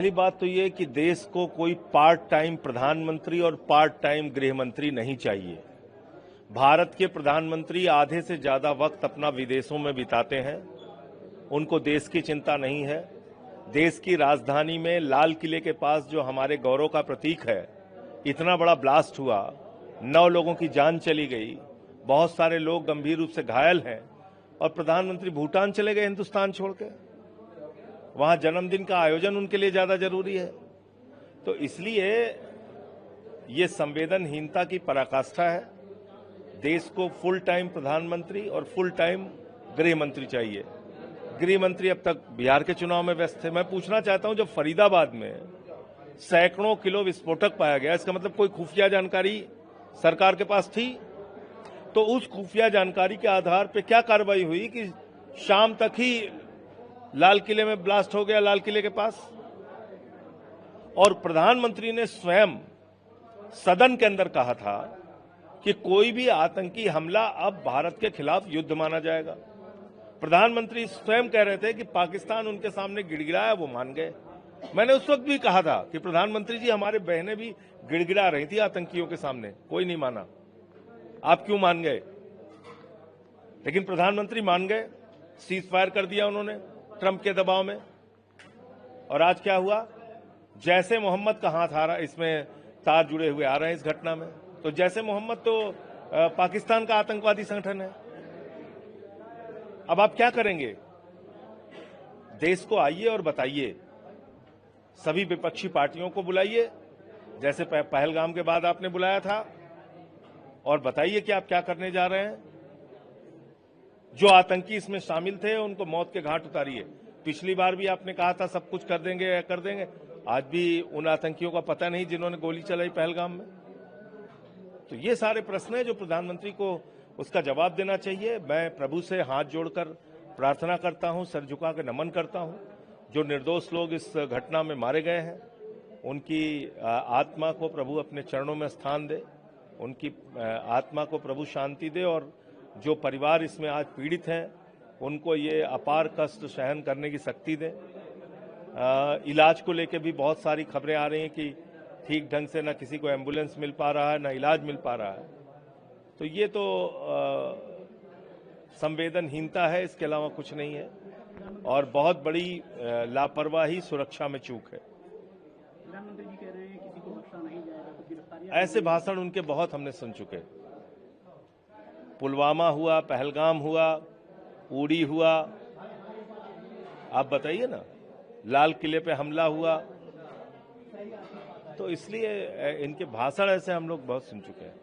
पहली बात तो ये कि देश को कोई पार्ट टाइम प्रधानमंत्री और पार्ट टाइम गृह मंत्री नहीं चाहिए। भारत के प्रधानमंत्री आधे से ज्यादा वक्त अपना विदेशों में बिताते हैं। उनको देश की चिंता नहीं है। देश की राजधानी में लाल किले के पास जो हमारे गौरव का प्रतीक है, इतना बड़ा ब्लास्ट हुआ, 9 लोगों की जान चली गई, बहुत सारे लोग गंभीर रूप से घायल हैं और प्रधानमंत्री भूटान चले गए हिंदुस्तान छोड़ के। वहां जन्मदिन का आयोजन उनके लिए ज्यादा जरूरी है। तो इसलिए ये संवेदनहीनता की पराकाष्ठा है। देश को फुल टाइम प्रधानमंत्री और फुल टाइम गृह मंत्री चाहिए। गृह मंत्री अब तक बिहार के चुनाव में व्यस्त थे। मैं पूछना चाहता हूं, जब फरीदाबाद में सैकड़ों किलो विस्फोटक पाया गया, इसका मतलब कोई खुफिया जानकारी सरकार के पास थी? तो उस खुफिया जानकारी के आधार पर क्या कार्रवाई हुई कि शाम तक ही लाल किले में ब्लास्ट हो गया, लाल किले के पास? और प्रधानमंत्री ने स्वयं सदन के अंदर कहा था कि कोई भी आतंकी हमला अब भारत के खिलाफ युद्ध माना जाएगा। प्रधानमंत्री स्वयं कह रहे थे कि पाकिस्तान उनके सामने गिड़गिड़ाया, वो मान गए। मैंने उस वक्त भी कहा था कि प्रधानमंत्री जी, हमारे बहनें भी गिड़गिड़ा रही थी आतंकियों के सामने, कोई नहीं माना, आप क्यों मान गए? लेकिन प्रधानमंत्री मान गए, सीज फायर कर दिया उन्होंने ट्रंप के दबाव में। और आज क्या हुआ? जैसे मोहम्मद का हाथ आ रहा, इसमें तार जुड़े हुए आ रहे हैं इस घटना में। तो जैसे मोहम्मद तो पाकिस्तान का आतंकवादी संगठन है। अब आप क्या करेंगे? देश को आइए और बताइए, सभी विपक्षी पार्टियों को बुलाइए, जैसे पहलगाम के बाद आपने बुलाया था, और बताइए कि आप क्या करने जा रहे हैं। जो आतंकी इसमें शामिल थे उनको मौत के घाट उतारिए। पिछली बार भी आपने कहा था सब कुछ कर देंगे, कर देंगे। आज भी उन आतंकियों का पता नहीं जिन्होंने गोली चलाई पहलगाम में। तो ये सारे प्रश्न हैं जो प्रधानमंत्री को उसका जवाब देना चाहिए। मैं प्रभु से हाथ जोड़कर प्रार्थना करता हूं, सर झुका के नमन करता हूं। जो निर्दोष लोग इस घटना में मारे गए हैं, उनकी आत्मा को प्रभु अपने चरणों में स्थान दे, उनकी आत्मा को प्रभु शांति दे, और जो परिवार इसमें आज पीड़ित हैं उनको ये अपार कष्ट सहन करने की शक्ति दे। इलाज को लेकर भी बहुत सारी खबरें आ रही हैं कि ठीक ढंग से न किसी को एम्बुलेंस मिल पा रहा है, न इलाज मिल पा रहा है। तो ये तो संवेदनहीनता है, इसके अलावा कुछ नहीं है, और बहुत बड़ी लापरवाही, सुरक्षा में चूक है। प्रधानमंत्री जी कह रहे हैं किसी को बख्शा नहीं जाएगा, तो गिरफ्तारी। ऐसे भाषण उनके बहुत हमने सुन चुके। पुलवामा हुआ, पहलगाम हुआ, उड़ी हुआ, आप बताइए ना, लाल किले पे हमला हुआ। तो इसलिए इनके भाषण ऐसे हम लोग बहुत सुन चुके हैं।